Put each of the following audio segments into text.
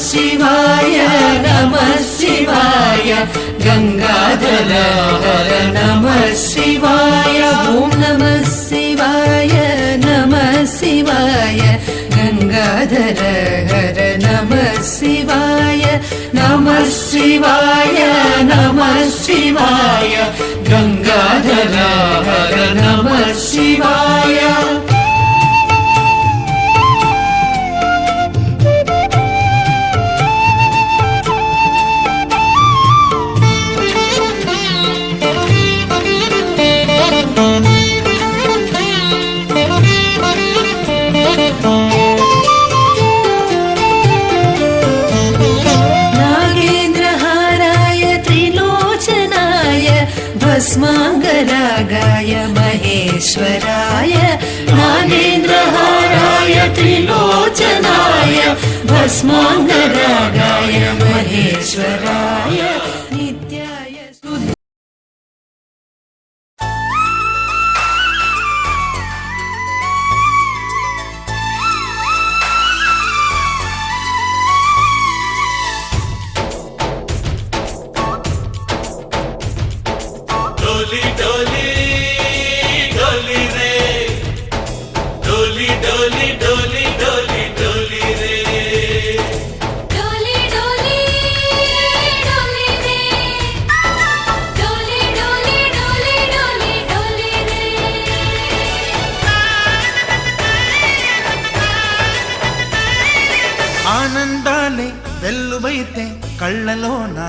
शिवाय नमः शिवाय गंगाधर हर नमः शिवाय ओम नमः शिवाय नमः शिवाय गंगाधर हर नमः शिवाय नमः शिवाय नमः शिवाय गंगाधर हर नमः शिवाय भस्मांगरागाय महेश्वराय नागेन्द्रहाराय त्रिलोचनाय भस्मांगरागाय महेश्वराय नित्याय डोली डोली डोली रे डोली डोली डोली डोली डोली रे डोली डोली डोली रे डोली डोली डोली डोली डोली रे ఆనందాలే వెల్లువైతే కళ్ళలోనా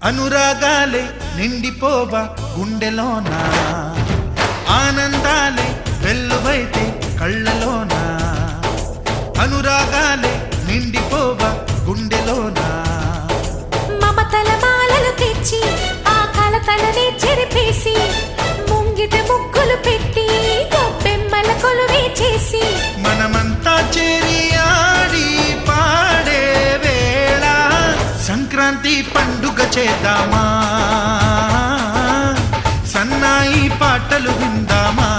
అనురాగాలే నిండిపోవా గుండెలోనా ఆనందాలే వెల్లువైతే కళ్ళలోనా అనురాగాలే నిండిపోవా గుండెలోనా మమతల మాలలు తెచ్చి ఆ కలతలని చెరిపేసి ముంగిట ముగ్గులు పెట్టి గొప్పెమ్మల కొలువే చేసి మనమంతా చేరి ఆడి పాడే వేళ సంక్రాంతి పండుగ చేద్దామా సన్నాయి పాటలు విందామా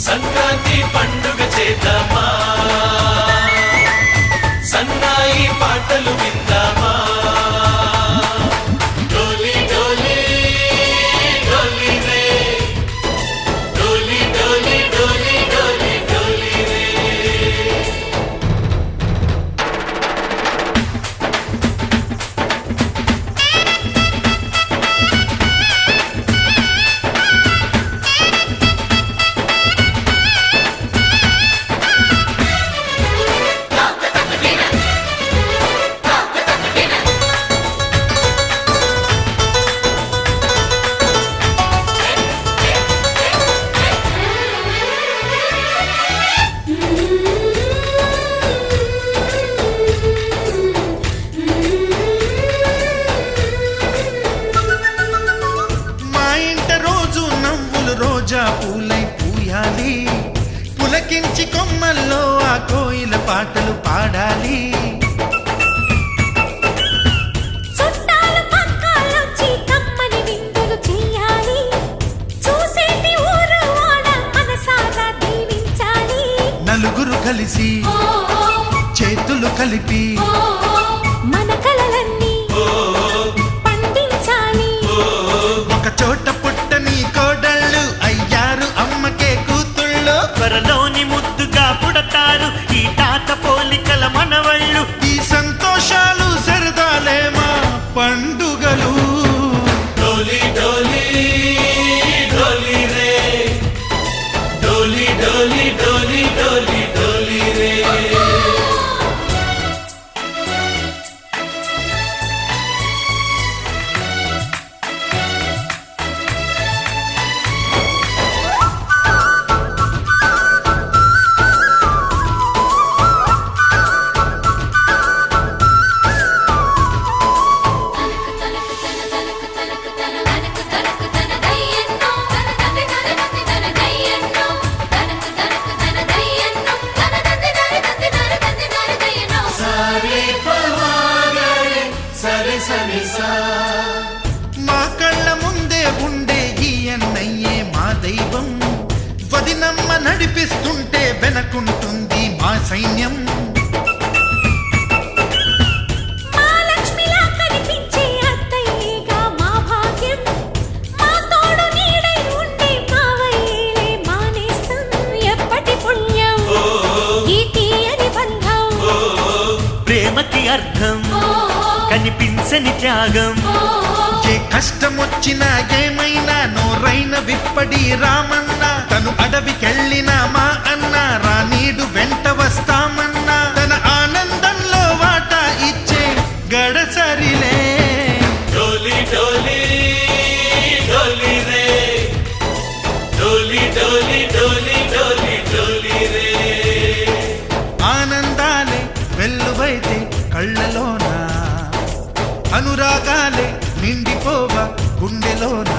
సంక్రాంతి పండుగ చేద్దామా సన్నాయి పాటలు విందామా డోలి డోలి డోలి రే డోలి డోలి డోలి డోలి డోలి రే మా ఇంట రోజు నవ్వులు రోజా పూలై పూయాలి పులకించి కొమ్మల్లో ఆ కోయిల పాటలు పాడాలి చుట్టాలు పక్కాలొచ్చి కమ్మని విందులు చెయ్యాలి చూసేటి ఊరు వాడ మనసారా దీవించాలి నలుగురు కలిసి చేతులు కలిపి మన కలలన్నీ పండించాలి ఒక చోట పుట్టని కోడళ్ళు అయ్యారు అమ్మకే కూతుళ్ళు త్వరలోని ముద్దుగా పుడతారు ఈ తాత పోలికల మనవళ్ళు ఈ సంతోషాలు సరదాలే మా పండుగలు డోలి డోలి డోలి రే డోలి డోలి డోలి డోలి డోలి రే మా కళ్ళ ముందే ఉండే ఈ అన్నయ్యే మా దైవం వదినమ్మ నడిపిస్తుంటే వెనకుంటుంది మా సైన్యం అర్థం కనిపించని త్యాగం. ఏ కష్టమొచ్చినా ఏమైనా నోరైన విప్పడి రామన్నా, తను అడవికెళ్ళినా మా అన్న రానీడు వెంట వస్తామన్నా, తన ఆనందంలో వాటా ఇచ్చే గడసరిలే. డోలి డోలి డోలి రే, డోలి డోలి డోలి డోలి డోలి రే. ఆనందాలే వెల్లువైతే కళ్ళలోనా, అనురాగాలే నిండిపోవా గుండెలోనా.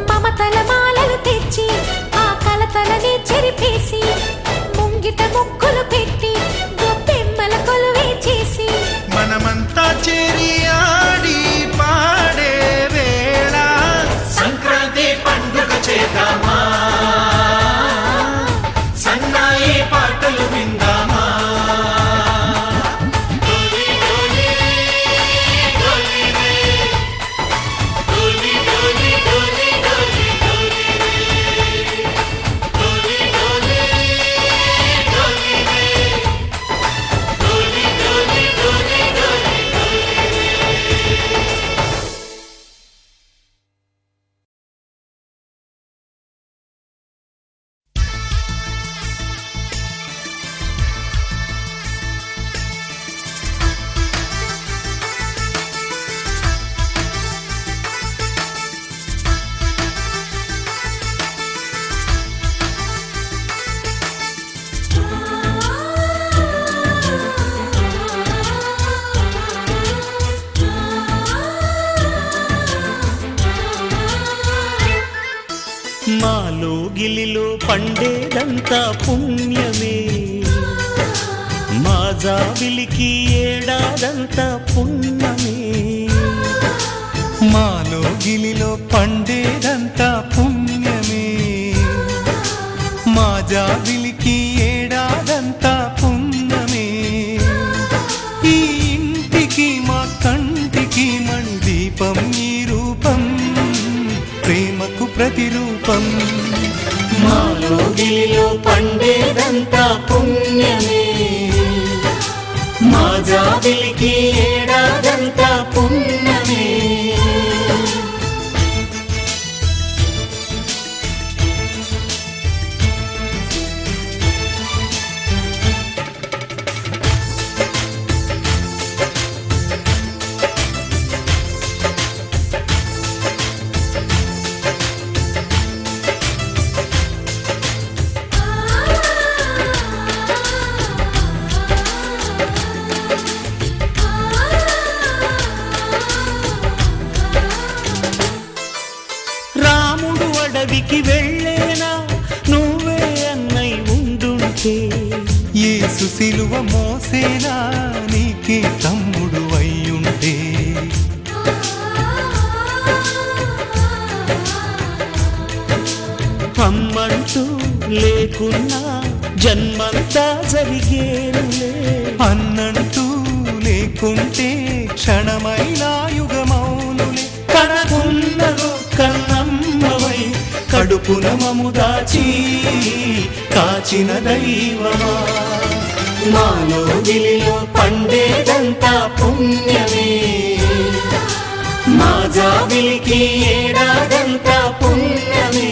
మమతల మాలలు తెచ్చి ఆ కలతలని చెరిపేసి, ముంగిట ముక్కులు పెట్టి గొప్పెమ్మల కొలువే చేసి, మనమంతా చేరి ఆడి పాడే వేళ సంక్రాంతి పండుగ చేద్దామా, సన్నాయి పాటలు విందామా. డోలి డోలి డోలి రే, డోలి డోలి డోలి డోలి డోలి రే, డోలి డోలి డోలి రే, డోలి డోలి డోలి డోలి డోలి రే. మాలో గిలిలో పండేదంతా పుణ్యమే, మా జాబిలికి ఏడాదంతా పుణ్యమే. మాలో గిలిలో పండేదంతా పుణ్యమే, మా జాబిలికి ఏడాదంతా పుణ్యమే. ఈ ఇంటికి మా కంటికి మణి దీపం ఈ రూపం, ప్రేమకు ప్రతిరూపం. మాలో గిలిలో పండేదంతా పుణ్యమే, మా జాబిలికి ఏడాదంతా పుణ్యమే. రాముడు అడవికి వెళ్ళేనా, నువ్వే అన్నై ఉండుంటే. యేసు సిలువ మోసేనా, నీకే తమ్ముడు అయ్యుంటే. అమ్మంటూ లేకున్నా జన్మంతా జరిగేనులే. అన్నంటూ లేకుంటే క్షణమైనా యుగమౌనులే. కడకున్నదో కన్నమ్మవై కడుపున మము దాచి కాచిన దైవమా. మాలో గిలిలో పండేదంతా పుణ్యమే, మా జాబిలికి ఏడాదంతా పుణ్యమే.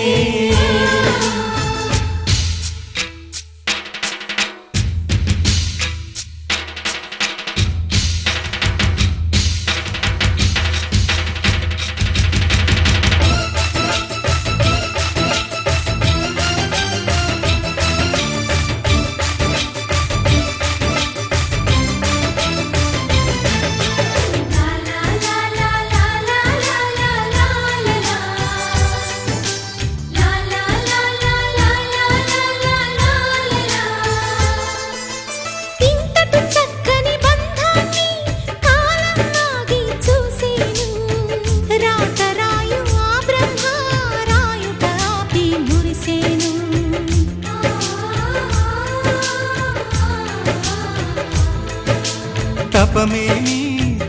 తపమేమి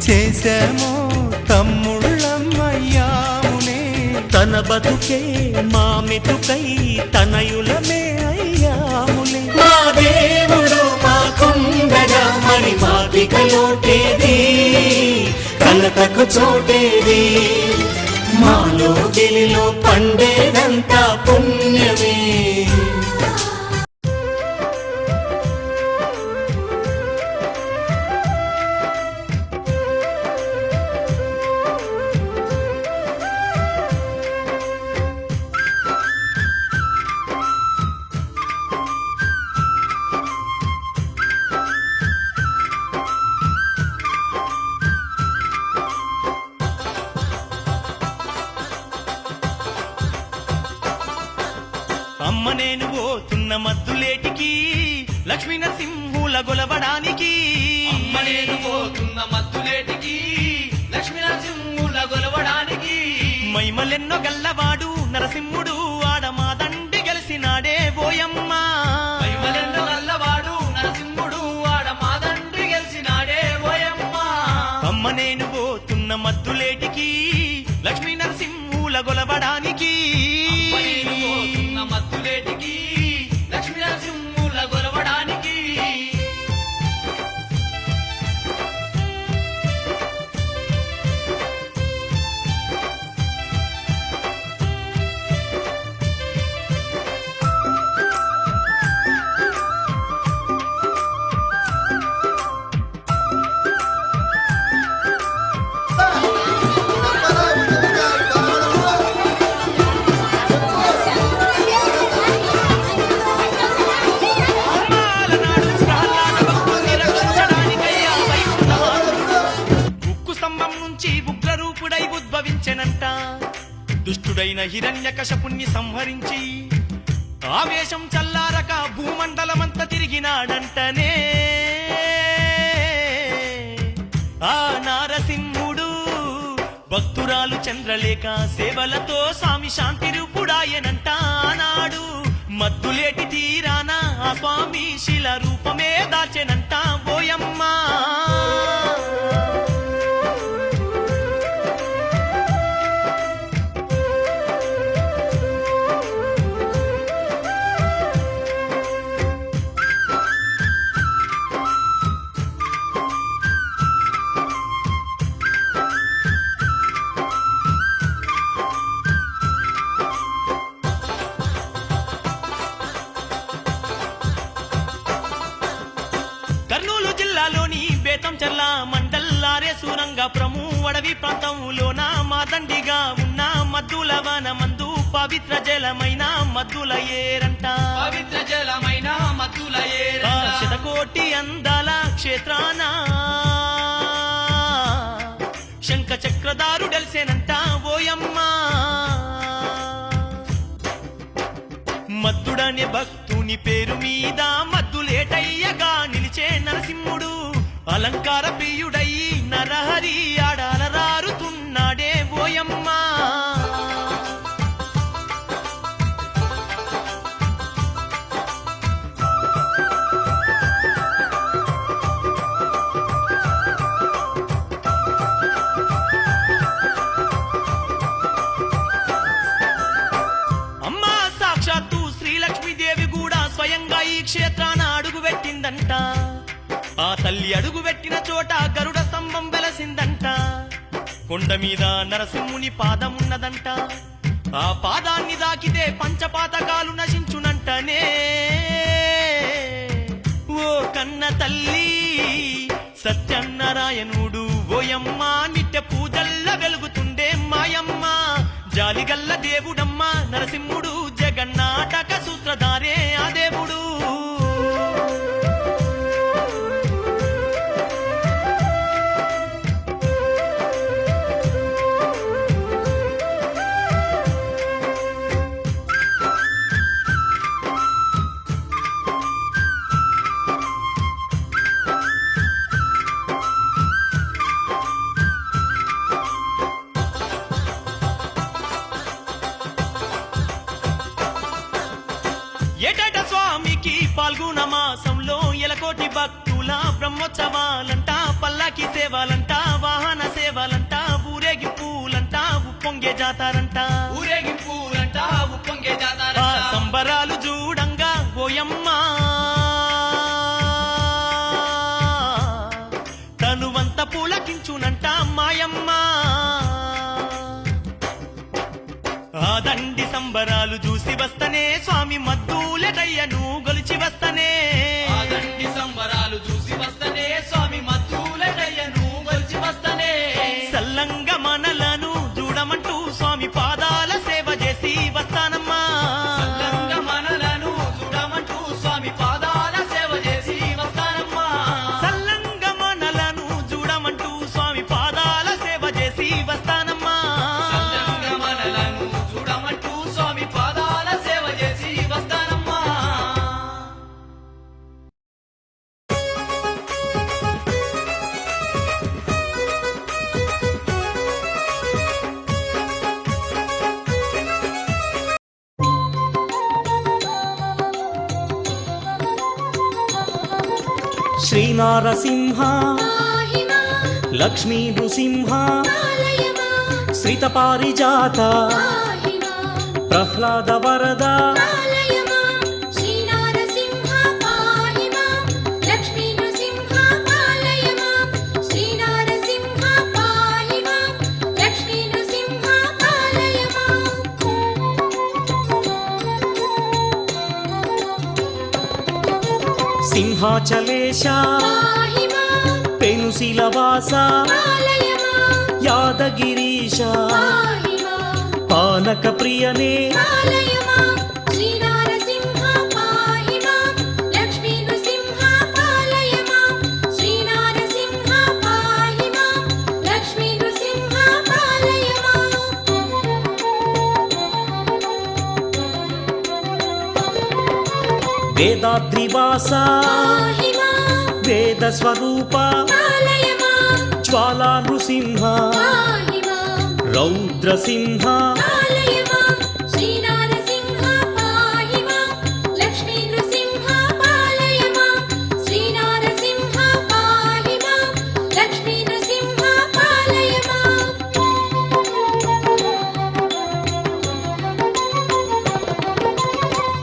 చేశామో తమ్ముళ్ళమ్మయ్యామునే. తన బతుకే మా మెతుకై తనయులమే అయ్యాములే. మా దేవుడు మాకుండగా మరి మాకిక లోటేది, కలతకు చోటేది. మాలో గిలిలో పండేదంతా పుణ్యమే. అమ్మ నేను పోతున్న మద్దులేటికి లక్ష్మీ నరసింహుల గొలవడానికి. అమ్మ నేను పోతున్న మద్దులేటికి లక్ష్మీ నరసింహుల గొలవడానికి. మైమలెన్నో గల్లవాడు నరసింహుడు ఆడమా దండి గెలిసినాడే ఓయమ్మ. మహిమలెన్నో గల్లవాడు నరసింహుడు ఆడ మాదండ్రి గెలిచినాడే ఓయమ్మ. అమ్మ నేను పోతున్న మద్దులేటికి లక్ష్మీ నరసింహుల గొలవడానికి. అమ్మ నేను పోతున్న మద్దులేటికి లక్ష్మీ నరసింహుల గొలవడానికి. అమ్మాలనాడు ప్రహ్లాద భక్తుని రక్షించడానికయ్యా వైకుంఠవాడు ఉక్కు స్తంభం నుంచి ఉగ్రరూపుడై ఉద్భవించెనంట. దుష్టుడైన హిరణ్యకశపుణ్ణి సంహరించి ఆవేశం చల్లారక భూమండలమంతా తిరిగినాడంటనే. ఆ నారసింహుడు భక్తురాలు చంద్రలేఖ సేవలతో స్వామి శాంతి రూపుడాయనంట. ఆనాడు మద్దులేటి తీరాన ఆ స్వామి శిల రూపమే దాచెనంట ఓయమ్మ. కర్నూలు జిల్లాలోని బేతంచెర్ల మండల్లారే సూరంగపురము అడవి ప్రాంతంలోన మాదండిగా ఉన్న మద్దుల వనమందు పవిత్ర జలమైన మద్దుల ఏరంట. పవిత్ర జలమైన మద్దుల ఆ ఏరంట. శతకోటి అందాల క్షేత్రాన శంఖ చక్రధారు డెల్సేనంట ఓయమ్మ. మద్దుడనే భక్తుని పేరు మీద మద్దులేటయ్యగా నిలిచే నరసింహుడు అలంకార ప్రియుడయి నరహరి ఆడాలరారుతున్నాడే ఓయమ్మ. అమ్మా సాక్షాత్తు శ్రీలక్ష్మీదేవి కూడా స్వయంగా ఈ క్షేత్రాన అడుగు పెట్టిందంట. ఆ తల్లి అడుగు పెట్టిన చోట గరుడ స్తంభం వెలసిందంట. కొండ మీద నరసింహుని పాదమున్నదంట. ఆ పాదాన్ని దాకితే పంచపాతకాలు నశించునంటనే. ఓ కన్న తల్లి సత్యనారాయణుడు ఓయమ్మ నిత్య పూజల్ల వెలుగుతుండే మాయమ్మ. జాలిగల్ల దేవుడమ్మ నరసింహుడు జగన్నాటక సూత్రధారే ఆ దేవుడు. ఏటేట స్వామికి పాల్గొన మాసంలో ఎలకోటి భక్తుల బ్రహ్మోత్సవాలంట. పల్లకి సేవలంట, వాహన సేవలంట, ఊరేగి పూలంట, ఉప్పొంగే జాతారంట. ఊరే మనసంత పూలకించునంట మాయమ్మ ఆ దండి సంబరాలు చూసి వస్తనే స్వామి మద్దూలెటయ్యను గొలిచి వస్తనే ఆ దండి సంబరాలు చూసి వస్తనే స్వామి మద్దూలెటయ్యను గొలిచి వస్తనే సల్లంగా మనలను చూడమంటూ స్వామి పాదాల సేవ చేసి వస్తానమ్మా సల్లంగా మనలను చూడమంటూ స్వామి పాదాల సేవ చేసి వస్తానమ్మా సల్లంగా మనలను చూడమంటూ స్వామి పాదాల సేవ చేసి వస్తానమ్మా సల్లంగా మనలను చూడమంటూ స్వామి పాదాల సేవ చేసి వస్తానమ్మా శ్రీనారసింహ పాహి మాం లక్ష్మీ నృసింహ పాలయ మాం శ్రీతపారిజాత పాహి మాం ప్రహ్లాద వరద పాలయ మాం శ్రీనారసింహ పాహి మాం లక్ష్మీ నృసింహ పాలయ మాం శ్రీనారసింహ పాహి మాం లక్ష్మీ నృసింహ పాలయ మాం సింహాచలేశ పాహి మాం పెనుశిలవాస పాలయ మాం యాదగిరీశ పాహి మాం పానక ప్రియనే పాలయ మాం శ్రీనారసింహ పాహి మాం లక్ష్మీ నృసింహ పాలయ మాం శ్రీనారసింహ పాహి మాం లక్ష్మీ నృసింహ పాలయ మాం వేదాద్రివాస పాహి మాం వేద స్వరూప పాలయ మాం జ్వాలా నృసింహ పాహి మాం రౌద్రసింహ పాలయ మాం శ్రీనారసింహ పాహి మాం లక్ష్మీ నృసింహ పాలయ మాం శ్రీనారసింహ పాహి మాం లక్ష్మీ నృసింహ పాలయ మాం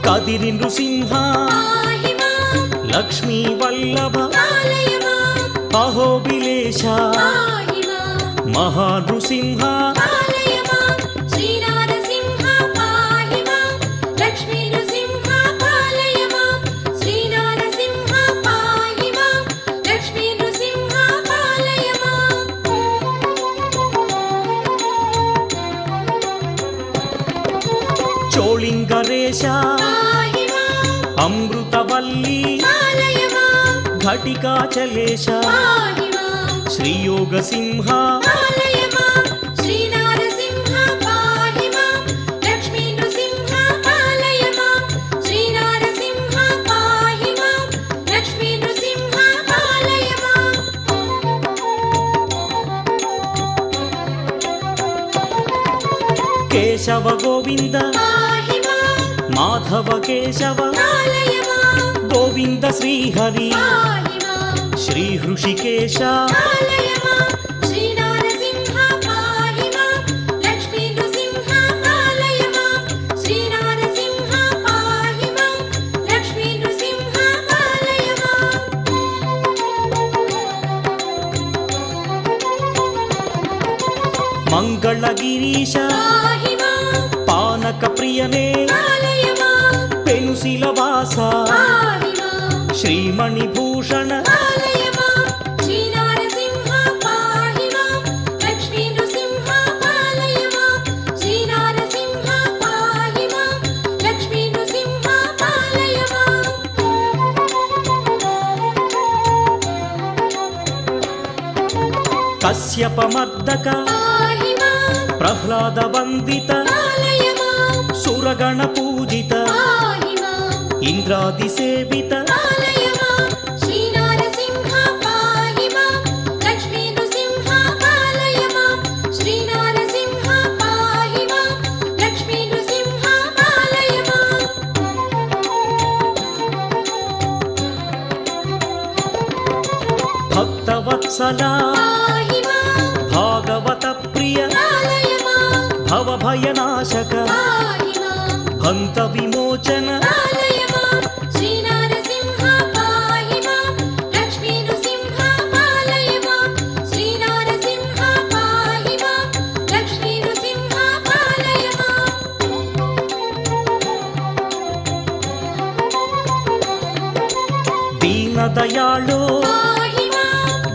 కదిరి నృసింహ పాహి మాం లక్ష్మీ వల్లభ పాలయ మాం అహోబిలేశ పాహి మాం మహానృసింహ పాలయ మాం శ్రీనారసింహ పాహి మాం లక్ష్మీ నృసింహ పాలయ మాం శ్రీనారసింహ పాహి మాం లక్ష్మీ నృసింహ పాలయ మాం చోళింగరేశ పాహి మాం అమృతవల్లి పాలయ మాం ఘటికాచలేశ పాహి మాం శ్రీయోగ సింహ పాలయ మాం శ్రీనారసింహ పాహి మాం లక్ష్మీ నృసింహ పాలయ మాం శ్రీనారసింహ పాహి మాం లక్ష్మీ నృసింహ పాలయ మాం కేశవ గోవింద పాహి మాం మాధవ కేశవ పాలయ మాం గోవింద శ్రీహరి పాహి మాం శ్రీ హృషికేశ పాలయ మాం శ్రీనారసింహ పాహి మాం లక్ష్మీ నృసింహ పాలయ మాం శ్రీనారసింహ పాహి మాం లక్ష్మీ నృసింహ పాలయ మాం మంగళగిరీశ పాహి మాం పానక ప్రియనే పాలయ మాం పెనుశిలవాస పాహి మాం శ్రీమణిభూషణ పాలయ మాం శ్రీనారసింహ పాహి మాం లక్ష్మీ నృసింహ పాలయ మాం శ్రీనారసింహ పాహి మాం లక్ష్మీ నృసింహ పాలయ మాం కశ్యపమర్దక పాహి మాం ప్రహ్లాద వందిత పాలయ మాం సురగణ పూజిత పాహి మాం ఇంద్రాది సేవిత పాలయ మాం శ్రీనారసింహ పాహి మాం లక్ష్మీ నృసింహ పాలయ మాం శ్రీనారసింహ పాహి మాం లక్ష్మీ నృసింహ పాలయ మాం భక్తవత్సల పాహి మాం భాగవత ప్రియ పాలయ మాం భవభయనాశక పాహి మాం హంత విమోచన పాలయ మాం శ్రీనారసింహ పాహి మాం లక్ష్మీ నృసింహ పాలయ మాం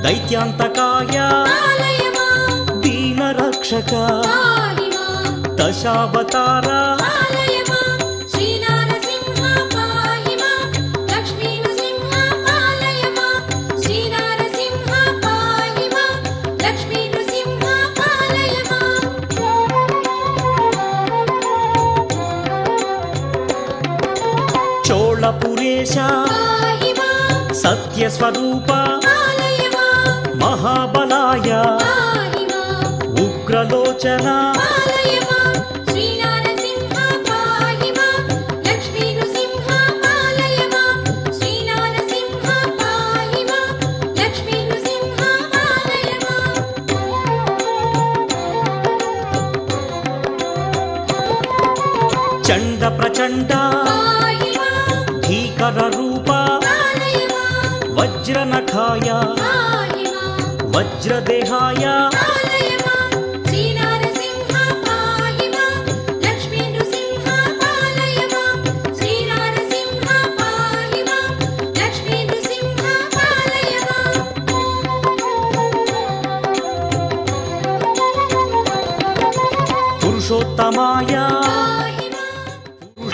దైత్యాంతకాయ పాలయ మాం దీనరక్షక పాహి మాం దశావతార పాలయ మాం శ్రీ నరసింహ పాహి మాం లక్ష్మీ నృసింహ పాలయ మాం శ్రీ నరసింహ పాహి మాం లక్ష్మీ నృసింహ పాలయ మాం చోళపురేశ పాహి మాం సత్యస్వరూప పాలయ మాం మహాబలాయ పాహి మాం ఉగ్రలోచన పాలయ మాం శ్రీ నరసింహ పాహి మాం లక్ష్మీ నృసింహ పాలయ మాం శ్రీ నరసింహ పాహి మాం లక్ష్మీ నృసింహ పాలయ మాం చండ ప్రచండ పాహి మాం భీకర రూప పాలయ మాం వజ్రనఖాయ పాహి మాం వజ్రదేహాయ పాలయ మాం శ్రీ నరసింహ పాహి మాం లక్ష్మీ నృసింహ పాలయ మాం శ్రీ నరసింహ పాహి మాం లక్ష్మీ నృసింహ పాలయ మాం పురుషోత్తమాయ పాహి మాం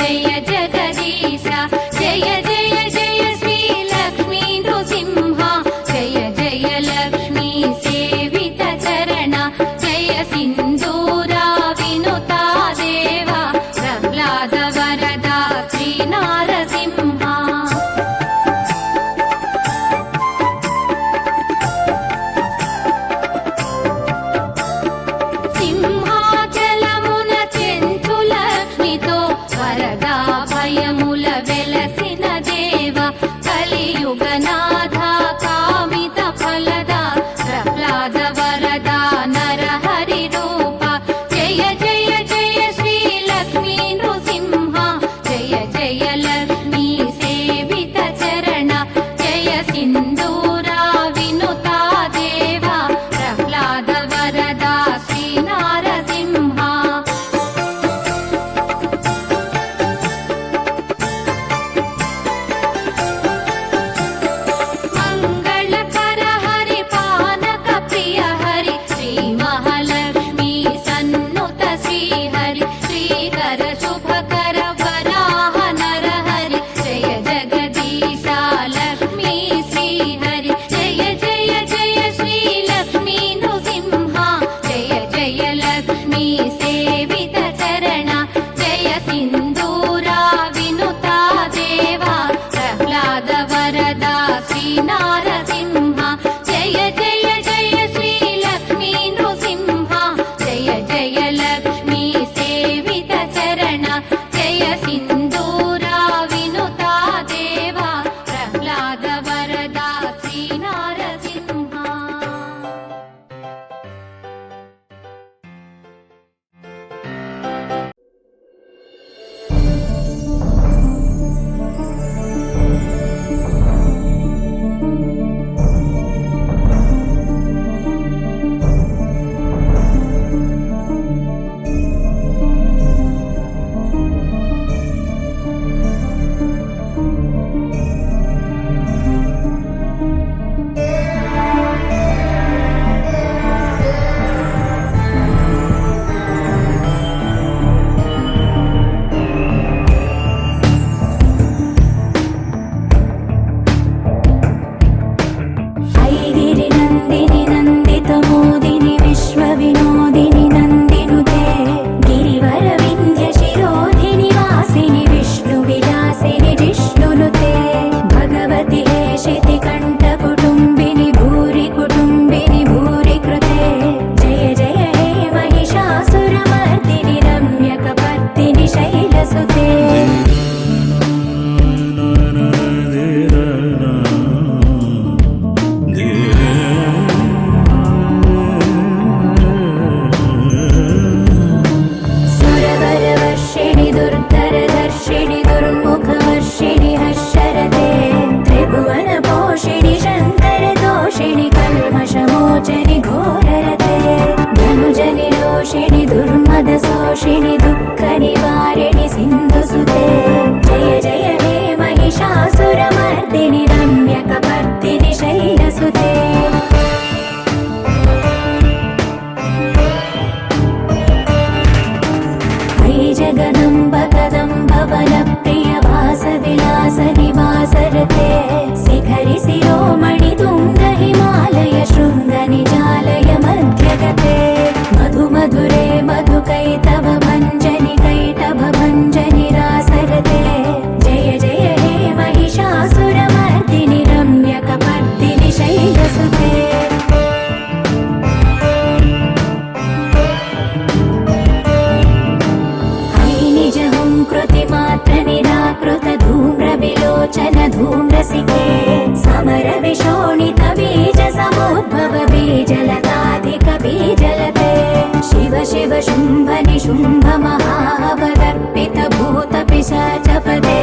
जय जगदीश जय जय जय श्री लक्ष्मी नृसिंह जय जय लक्ष्मी सेवित चरण जय सिन्दूरा विनुता देवा प्रह्लाद वरदा श्री नारसिंह సింహాచలమున చెంచులక్ష్మితో వరదా భయముల వెలసిన దేవ కలియుగనాథ కామిత ఫలద ప్రహ్లాద వరదా నరహరి రూప జయ జయ జయ శ్రీ లక్ష్మీ నృసింహ జయ జయ లక్ష్మీ సేవిత చరణ జయ సింధూరా వినుతా దేవ ప్రహ్లాద వరదా శ్రీ నారసింహ మంగళకర హరి పానక ప్రియ హరి శ్రీ మహాలక్ష్మి సన్నుత శ్రీ హరి శ్రీకర శుభకర వరాహ నర హరి జయ జగదీశ లక్ష్మీ శ్రీ హరి జయ జయ జయ శ్రీ లక్ష్మీ నృసింహ జయ జయ లక్ష్మీ సేవిత చరణ జయ సింధూరా వినుతా దేవా ప్రహ్లాద వరదా శ్రీ నారసింహ జయ జయ జయ శ్రీ లక్ష్మీ నృసింహ జయ జయ లక్ష్మీ సేవిత చరణ జయ సింధూరా వినుతా దేవా ప్రహ్లాద వరదా శ్రీ నారసింహ ఐగిరి నందిని నందిత మోదిని విశ్వ వినోదిని నందినుతే గిరివర వింధ్య శిరోధిని వాసిని విష్ణు విలాసిని జిష్ణునుతే భగవతి హేషితి కంఠ కుటుంబిని భూరి కుటుంబిని భూరి కృతే జయ జయ హే మహిషాసురమర్దిని రమ్యక పర్దిని శైలసుతే సురవరవర్షిణి దుర్ధరదర్శిణి దుర్ముఖవర్షిణి హర్షరతే త్రిభువన పోషిణి శంకర దోషిణి కల్మషమోచని ఘోరరతే ధనుజని రోషిణి దుర్మద శోషిణి దుఃఖ నివారిణి సింధుసుతే జయ జయ హే మహిషాసురమర్దిని రమ్యక పర్దిని శైలసుతే హై జగదంబ కదంబ వన ప్రియ వాస విలాస నివాసరతే శిఖరి శిరోమణి తుంగ హిమాలయ శృంగ నిజాలయ మధ్యగతే మధు మధురే మధు కైతవ భంజని కైటభ భంజని రాసరతే జయ జయ హే మహిషాసురమర్దిని రమ్యక పర్దిని శైలసుతే కృతి మాత్ర నిరాకృత ధూమ్ర విలోచన ధూమ్రసికే సమర విశోణిత బీజ సముద్భవ బీజలతాధిక బీజలతే శివ శివ శుంభ నిశుంభ మహావదర్పిత భూత పిశాచపదే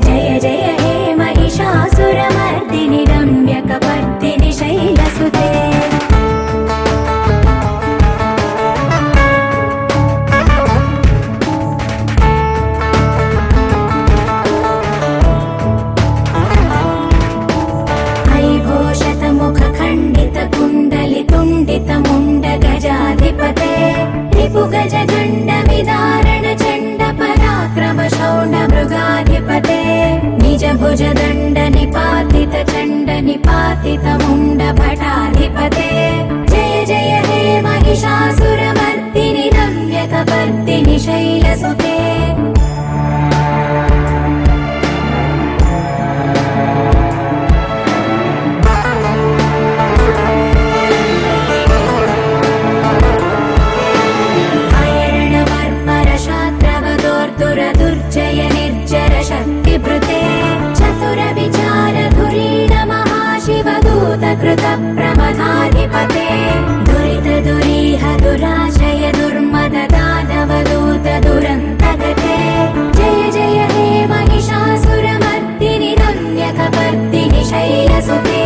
జయ జయ హే మహిషాసురమర్దిని రమ్యక పర్దిని శైలసుతే रिपु गज गंड विदारण चंड पराक्रम शौंड मृगाधिपते निज भुज दण्ड निपातित चण्ड निपातित मुण्ड भटाधिपते जय जय हे महिषासुरमर्दिनि रम्यकपर्दिनि शैलसुते दुर्जय निर्जर शक्तिभृते चतुर विचार धुरीण महाशिवदूत कृत प्रमथाधिपते दुरित दुरीह दुराशय दुर्मद दानवदूत दुरन्तगते जय जय हे महिषासुरमर्दिनि रम्यकपर्दिनि शैलसुते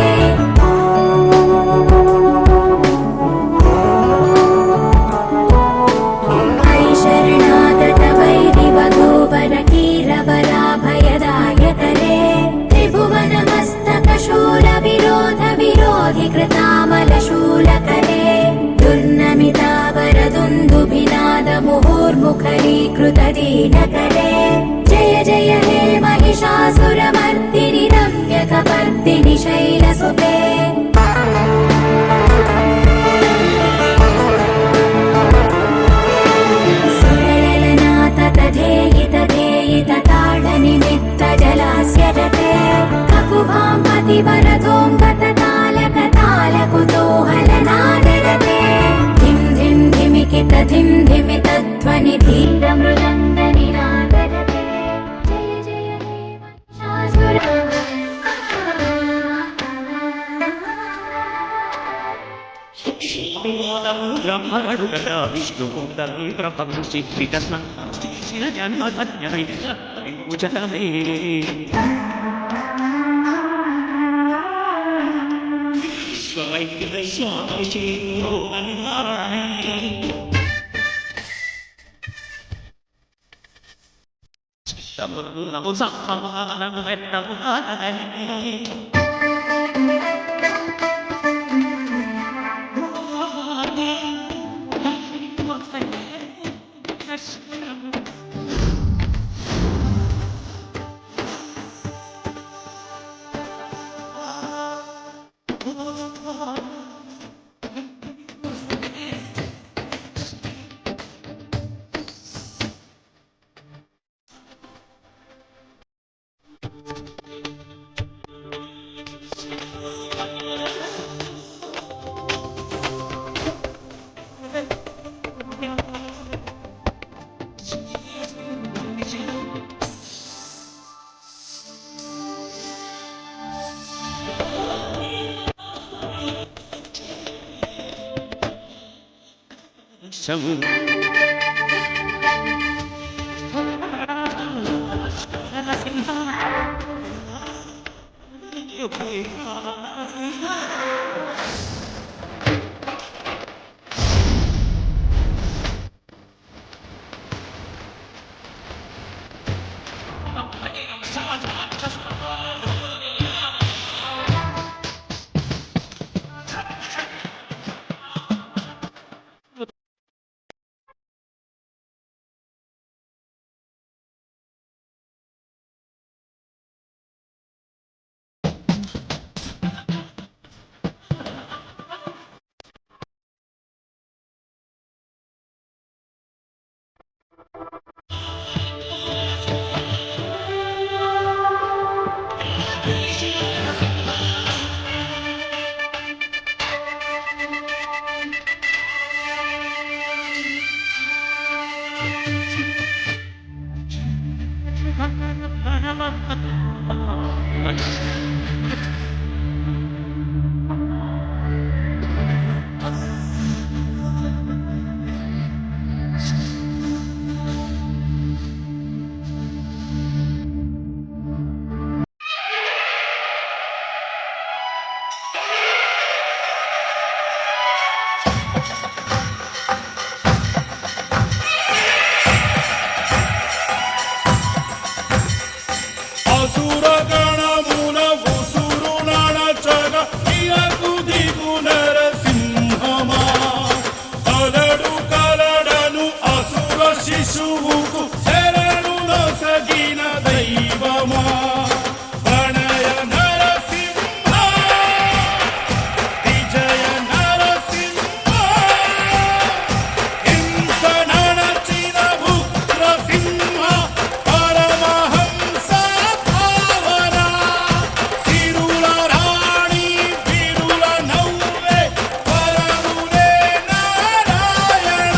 कीरवराभयदायकरे त्रिभुवनमस्तकशूलविरोध विरोधि कृतामलशूलकरे दुर्नमितावरदुन्दुभिनाद मुहुर्मुखरीकृत दीनकरे जय जय हे महिषासुरमर्दिनि रम्यकपर्दिनि शैलसुते निमित्त जलास्य रते ककुभां पतिवरदोऽङ्गत तालक तालकुतूहलनादरते धिं धिं धिमिकित धिं धिमित ध्वनि धीरमृदङ्ग निनादरते जय जय हे महिषासुर అసుర గణమున ఉసురున దైవమా ప్రణయ నరసింహ విజయ నరసింహ హింస నడచిన ఉగ్రసింహ పరమహంస భావన సిరుల రాణి వీరుల నవ్వే వరమునే నారాయణ.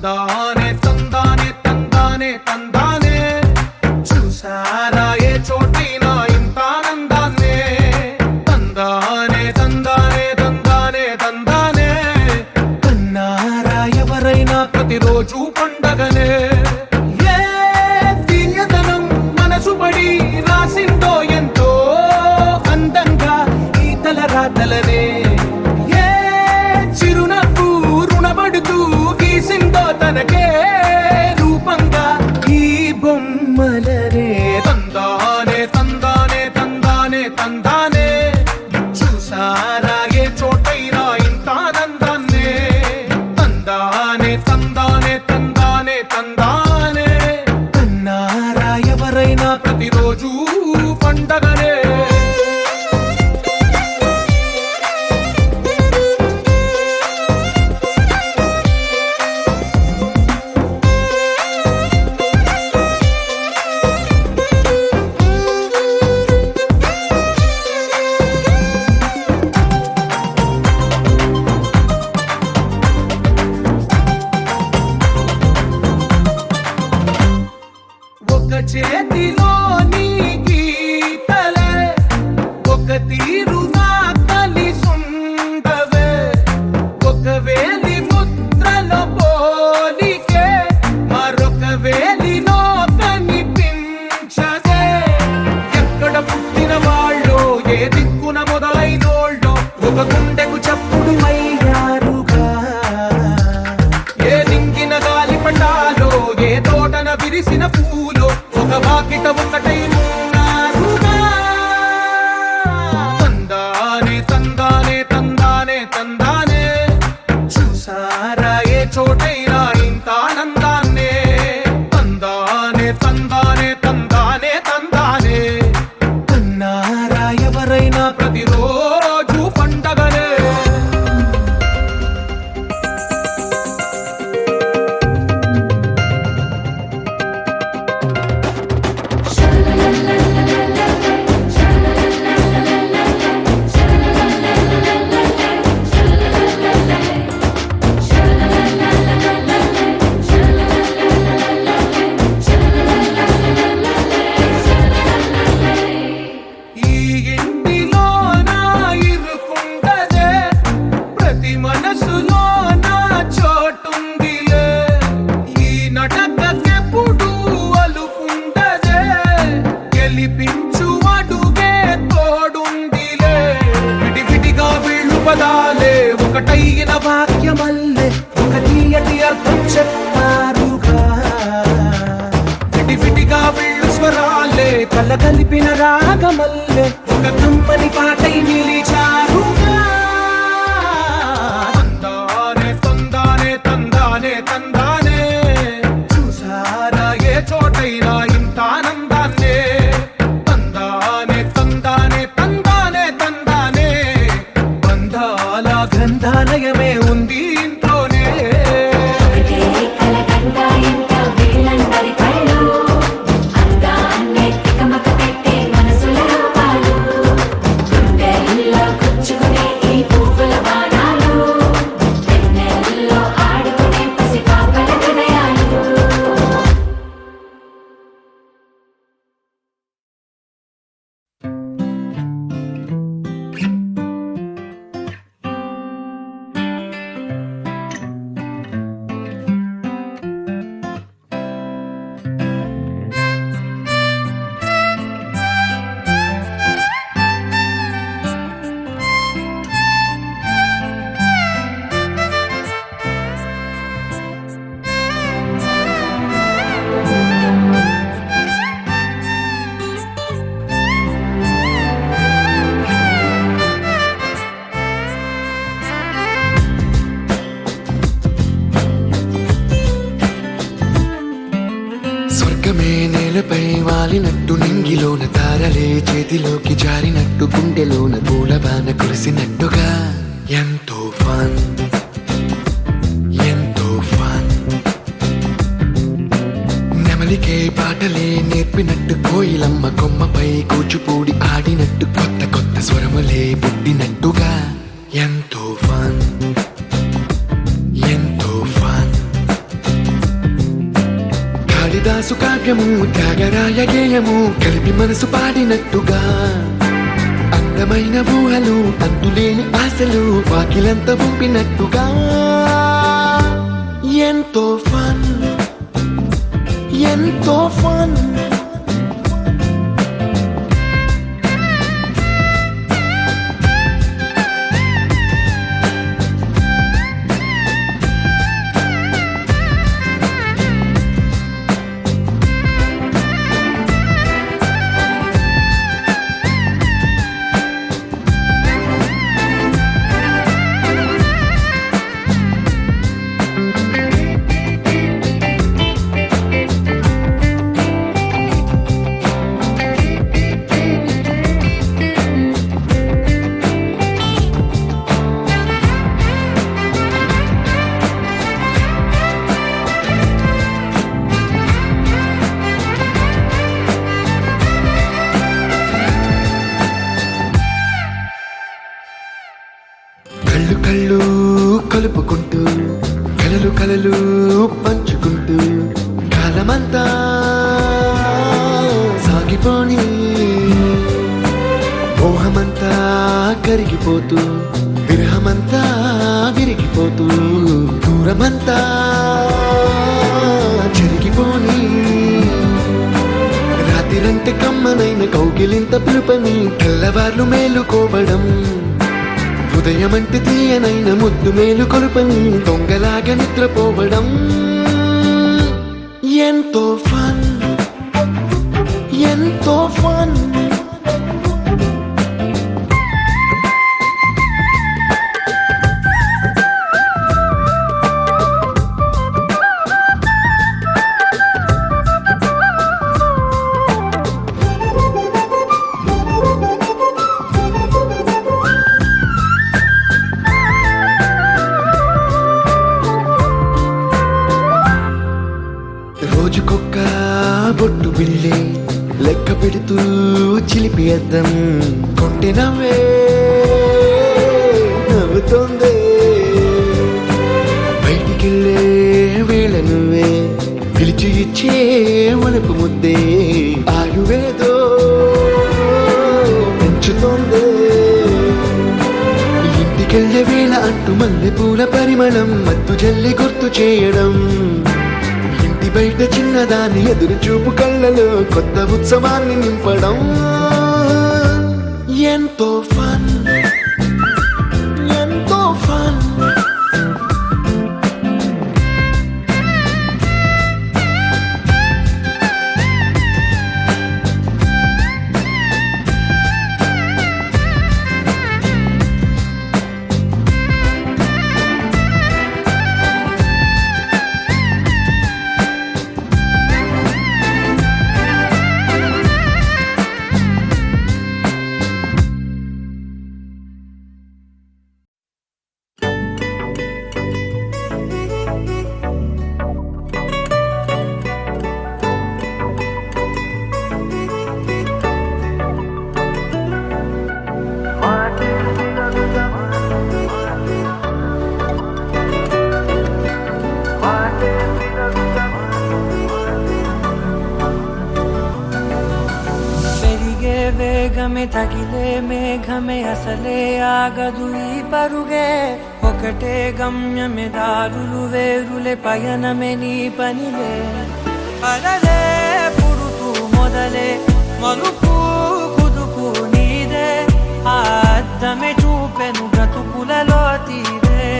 తందానే తందానే తందానే తందానే చూసారా ఏ చోటైనా ఇంత ఆనందాన్నే తందానే తందానే తందానే తందానే కన్నారా ఎవరైనా ప్రతిరోజు పండగనే ఏ తీయదనం మనసు పడి రాసిందో ఎంతో అందంగా ఈ తలరాతలనే ఏ చిరునవ్వు రుణపడుతూ గీసిందో తనకే రూపంగా ఈ బొమ్మలనే తందానే తందానే తందానే తందానే చూసారా ఏ చోటైనా ఇంత ఆనందాన్నే తందానే తందానే తందానే తందానే కన్నారా ఎవరైనా ప్రతిరోజు పండగనే ఒక చేతిలో నీ గీతలే ఒక తీరుగా కలిసుండవే ఒక వేలి ముద్రలో పోలికే మరొక వేలిలో కనిపించదే ఎక్కడ పుట్టిన వాళ్ళో ఏ దిక్కున మొదలైనోళ్ళో ఒక గుండెకు చప్పుడు అయ్యారుగా ఏ దింగిన గాలి పటాలో ఏ తోటన విరిసిన పూలో ఒక వాకిట ఒకటై ఉన్నారుగా తందానే తందానే తందానే తందానే చూసారా ఏ చోటైనా ఇంత ఆనందాన్నే తందానే తందానే తందానే తందానే కన్నారా ఎవరైనా ప్రతిరోజు పండగనే ఈ ఇంటిలో నా ఇరుకుండదే ప్రతి మనసులో నా చోటుందిలే ఈ నటకెప్పుడు అలుపుండదే గెలిపించు అడుగే తోడుందిలే విడివిడిగా వీళ్ళు పదాలే ఒకటైన వాక్యమల్లే ఒక తీయటి అర్థం చెప్పారుగా విడివిడిగా వీళ్ళు స్వరాలే కల కలిపిన రాగమల్లే ఒక కమ్మని పాటై నిలిచారుగా తందానే తందానే తందానే తందానే చూసారా ఏ చోటైనా ఇంత ఆనందాన్నే తందానే తందానే తందానే తందానే బంధాల గ్రంథాలయమే ఉంది ఇంట్లోనే ఒకటే కలకండ ఇంట వీళ్ళందరి కళ్ళు అందాన్నే తికమక పెట్టే మనసుల రూపాలు గుండెల్లో గుచ్చుకునే ఈ పువ్వుల బాణాలు వెన్నెల్లో ఆడుకునే పసిపాపల హృదయాలు స్వర్గమే నేలపై వాలినట్టు నింగిలోన తారలే చేతిలోకి జారినట్టు గుండెలోన పూలవాన కురిసినట్టుగా ఎంతో ఫన్ ఎంతో ఫన్ నెమలికే పాటలే నేర్పినట్టు కోయిలమ్మ కొమ్మపై కూచిపూడి ఆడినట్టు కొత్త కొత్త స్వరములే పుట్టినట్టుగా ఎంతో ఫన్ ఎంతో ఫన్ కాళిదాసు కావ్యము త్యాగరాయ గేయము కలిపి మనసు పాడినట్టుగా అందమైన ఊహలు అంతులేని ఆశలు వాకిలంత పంపినట్టుగా ఎంతో ఫన్ ఎంతో ఫన్ కళ్ళు కళ్ళు కలుపుకుంటూ కలలు కలలు పంచుకుంటూ కాలమంతా సాగిపోని మోహమంతా కరిగిపోతూ విరహమంతా విరిగిపోతూ దూరమంతా జరిగిపోని రాత్రిరంటే కమ్మనైన కౌగిలింత పిలుపని తెల్లవార్లు మేలుకోవడం ఉదయమంటే తీయనైన ముద్దు మేలు కొలుపని దొంగలాగా నిద్రపోవడం ఎంతో ఫన్ ఎంతో ఫన్ రోజుకొక్క బొట్టు బిళ్ళే లెక్క పెడుతూ చిలిపి అద్దం కొంటె నవ్వే నవ్వుతోందే బయటికెళ్ళే వేళ నువ్వే పిలిచి ఇచ్చే వనపు ముద్దే ఆయువేదో పెంచుతోందే ఇంటికెళ్ళే వేళ అంటూ మల్లె పూల పరిమళం మత్తు జల్లి గుర్తు చేయడం బయట చిన్నదాని ఎదురు చూపు కళ్ళలో కొత్త ఉత్సవాన్ని నింపడం ఎంతో ఫన్ ఎంతో ఫన్ వేగమే తగిలే మేఘమే అసలే ఆగదు ఈ పరుగే ఒకటే గమ్యమే దారులు వేరులే పయనమే నీ పనిలే అలలే పుడుతూ మొదలే మలుపు కుదుపు నీదే ఆ అద్దమే చూపెను బ్రతుకులలో తీరే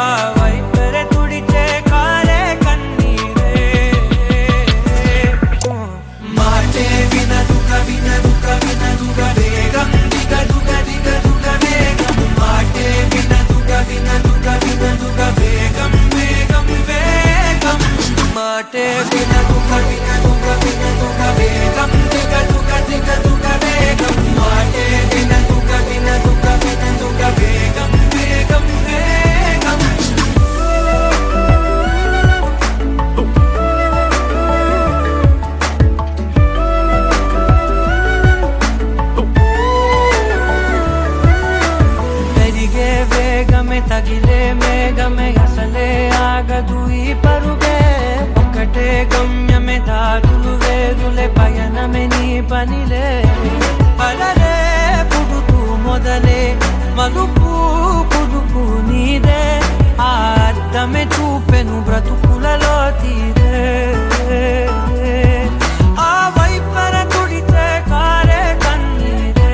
ఆ వైపరే తుడిచే కాలే కన్నీరే మాటే వినదుగ వినదుగ వినదుగ వేగం దిగదుగ దిగదుగ వేగం మాటే వినదుగ వినదుగ వినదుగ వేగం వేగం వేగం మాటే వినదుగ వినదుగ వినదుగ వేగం దిగదుగ దిగదుగ వేగం మాటే వినదుగ వినదుగ వినదుగ వేగం వేగం వేగం పెరిగే వేగమే తగిలే మేఘమే అసలే ఆగదు ఈ పరుగే గమ్యమే దారులు వేరులే పయనమే నీ పనిలే అలలే పుడుతూ మొదలే మలుపు పుదుపు నీదే ఆ అర్థమే చూపెను బ్రతుకులలో తీరే ఆ వైపర తుడితే కారే కన్నీరే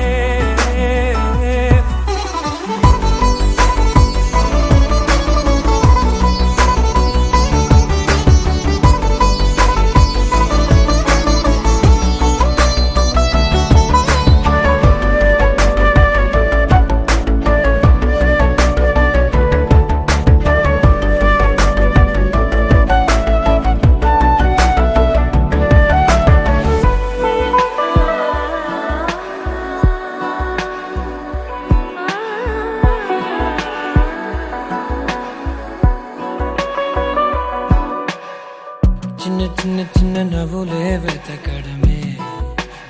చిన్న చిన్న చిన్న నవ్వులే వెతకడమే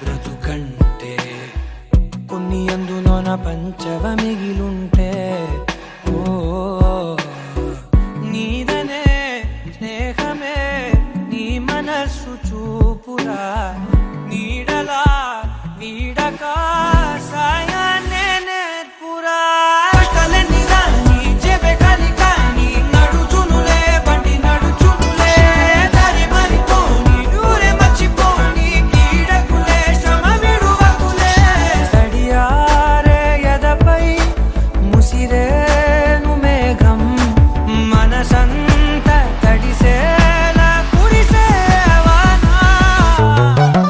బ్రతుకంటే కొన్ని అందులోన పంచవ మిగిలుంటే ఓ నీదనే స్నేహమే నీ మనస్సు చూపురా నీడలా వీడక సాయాన్నే నేర్పురా కలని రాని చెబె కలి కాని నడుచునులే బండి నడుచునులే దారి మరిపోని ఊరే మర్చిపోని కీడకులే శ్రమ విడువకులే తడియారే ఎదపై ముసిరేను మేఘం మనసంత తడిసేలా కురిసేవానా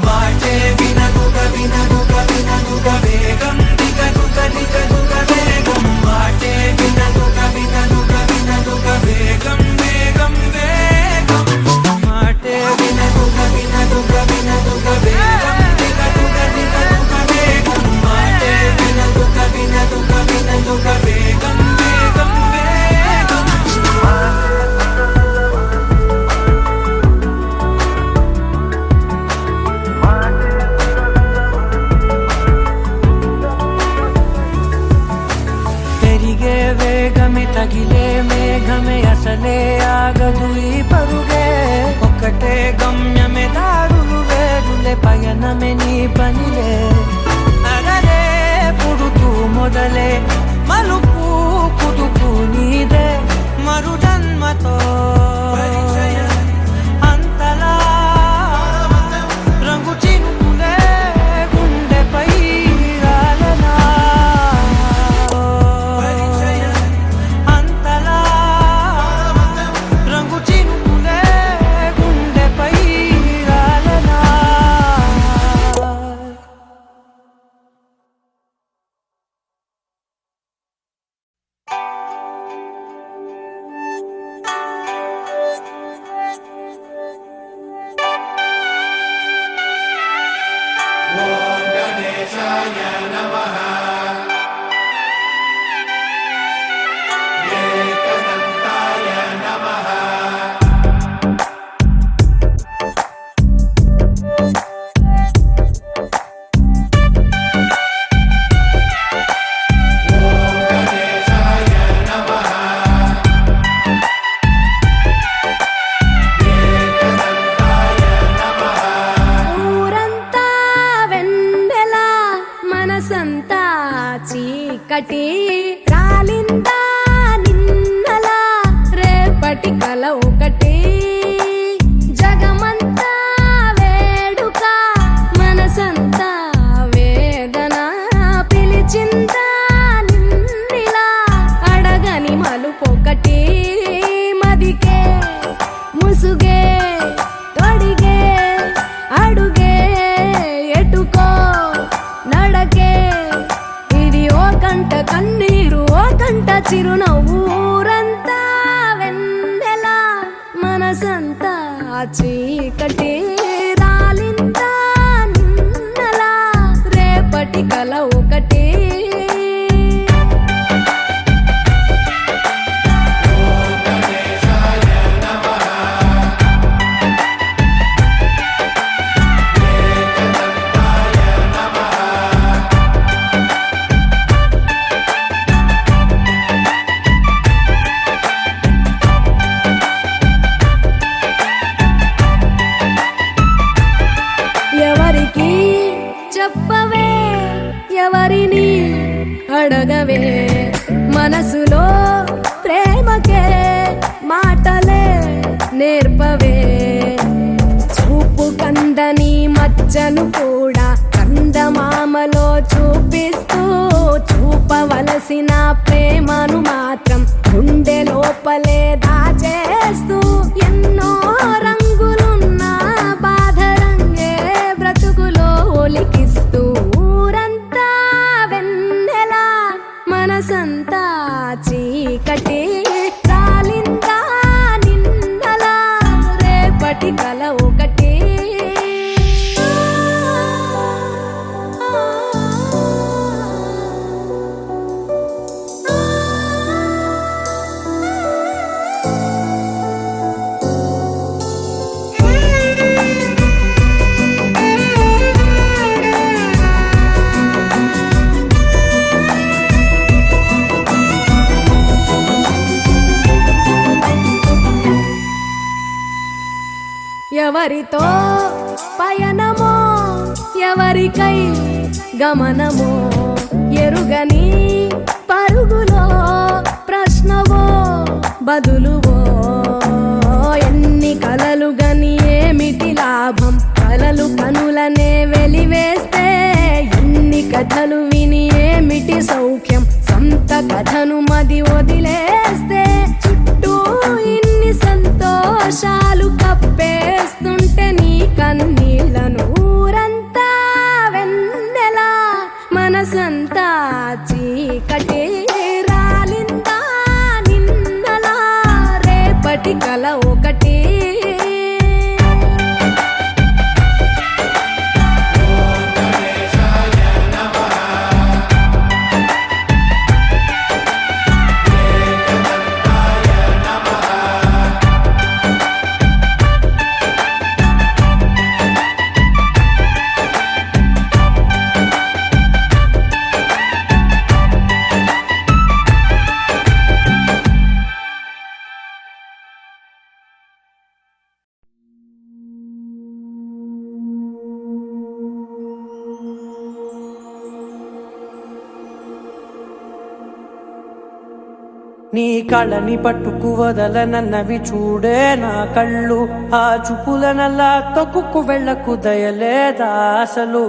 మాటే వినదుగ వినదుగ వినదుగ వేగం దిగదుగ దిగదుగ వేగం మాటే వినదుగ వినదుగ వినదుగ వేగం వేగం వేగం మాటే వినదుగ వినదుగ వినదుగ వేగం దిగదుగ దిగదుగ వేగం మాటే వినదుగ వినదుగ వినదుగ వేగం వేగం వేగం పెరిగే వేగమే తగిలే మేఘమే అసలే ఆగదు ఈ పరుగే ఒక్కటే గమ్యమే దారులు వేరులే పయనమే నీ పనిలే అరలే పుడుతూ మొదలే మలుపు కుదుపు నీదే మరు జన్మతో అంతలా రంగు చినుకులే గుండెపై రాలనా అంతలా రంగు చినుకులే గుండెపై రాలనా ఊరంతా వెన్నెల మనసంతా చీకటి కాలిందా నిన్నలా రేపటి కల ఒకటి జగమంతా వేడుక మనసంతా వేదన పిలిచిందా నిన్నిలా అడగని మలుపొకటి మదికే ముసుగే తొడిగే అడుగే ఎటుకో నడకే ఇది ఓ కంట కన్నీరు ఓ కంట చిరునవ్వు ఊరంతా వెన్నెల మనసంతా చీకటి రాలిందా నిన్నలా రేపటి కల ఒకటి ప్రేమను కూడా కందమామలో చూపిస్తూ చూపవలసిన ప్రేమను మాత్రం గుండె లోపలే దాచేస్తూ ఎన్నో రంగులున్న బాధ రంగే బ్రతుకులో ఒలికిస్తూ ఊరంతా వెన్నెలా మనసంతా చీకటి రాలిందా నిన్నలా రేపటి కల ఒకటి ఎవరితో పయనమో ఎవరికై గమనమో ఎరుగని పరుగులో ప్రశ్నవో బదులువో ఎన్ని కలలు గని ఏమిటి లాభం కలలు కనులనే వెలివేస్తే ఎన్ని కథలు విని ఏమిటి సౌఖ్యం సొంత కథను మది వదిలేస్తే చుట్టూ ఇన్ని సంతోషాలు కప్పేస్తుంటే నీ కన్నీళ్లను ఊరంతా వెన్నెలా మనసంతా చీకటి రాలిందా నిన్నలా రేపటి కల ఒకటి నీ కళ్ళని పట్టుకు వదలనన్నవి చూడే నా కళ్ళు ఆ చూపులనల్లా తొక్కుకు వెళ్ళకు దయలేదా అసలు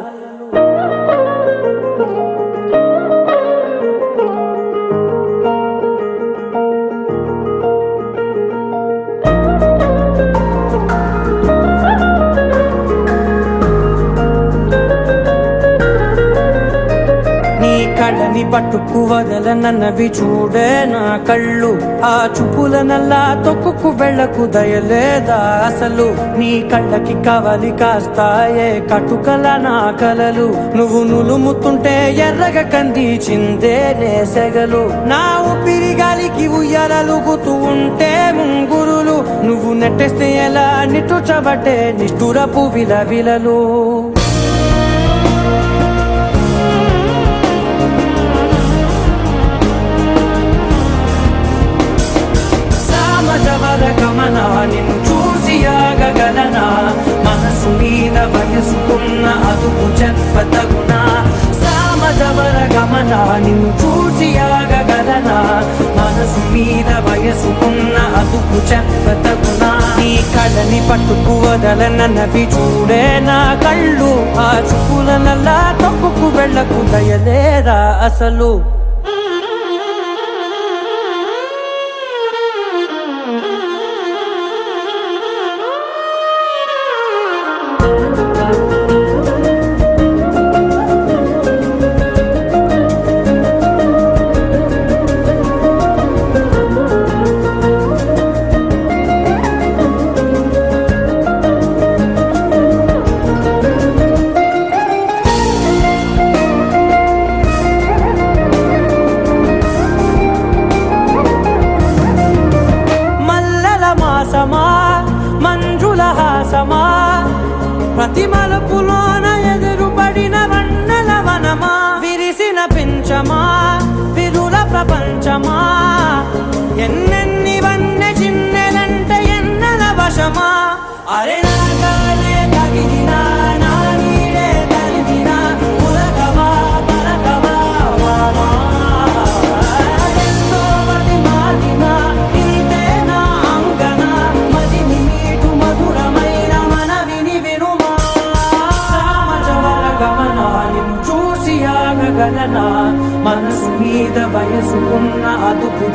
కళ్ళని పట్టుకు వదలనన్నవి చూడే నా కళ్ళు ఆ చూపులనల్లా తొక్కుకు వెళ్ళకు దయలేదా అసలు నీ కళ్ళకి కవలి కాస్తాయే కటుకల నా కలలు నువ్వు నులుముతుంటే ఎర్రగ కంది చిందే నేసెగలు నా ఊపిరి గాలికి ఉయ్యాలలుగుతూ ఉంటే ముంగురులు నువ్వు నెట్టేస్తే ఎలా నిట్టుచబట్టే నిష్ఠురపు విలవిలలు గమన నిన్ను చూసి ఆగగలనా మనసు మీద వయసుకున్న అదుపు చెప్పతగునా సామజవర గమన నిన్ను చూసి ఆగగలనా మనసు మీద వయసుకున్న అదుపు చెప్పతగునా నీ కళ్ళని పట్టుకు వదలనన్నవి చూడే నా కళ్ళు ఆ చూపులనల్లా తొక్కుకు వెళ్ళకు దయలేదా అసలు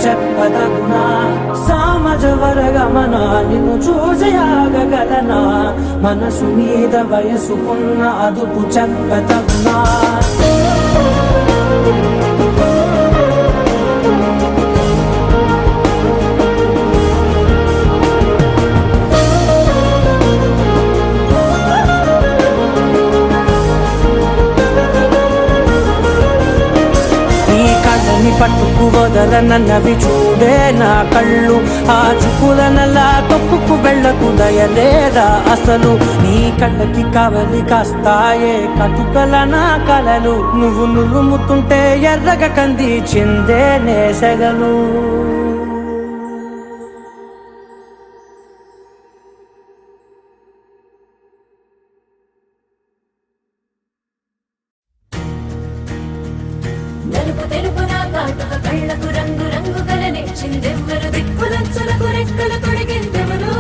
చెప్పదగునా సామజవర గమన నిన్ను చూసి ఆగగలనా మనసు మీద వయసుకున్న అదుపు చెప్పదగునా పట్టుకు వదలనన్నవి చూడే నా కళ్ళు ఆ చుకులనలా తొక్కుకు వెళ్ళకు దయలేదా అసలు నీ కళ్ళకి కవలి కాస్తాయే కటుకల నా కలలు నువ్వు నులుముతుంటే ఎర్రగ కంది చిందే నేసగలు నలుపు తెలుపు నా కాటుక కళ్ళకు రంగు రంగు కలనిచ్చిందెవ్వరు దిక్కులచ్చులకు రెక్కలు తొడిగిందెవరు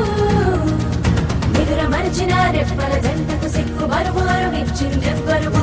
నిదుర మరిచిన రెప్పల జంటకు సిక్కు బరుమారు ఇచ్చిందెవ్వరు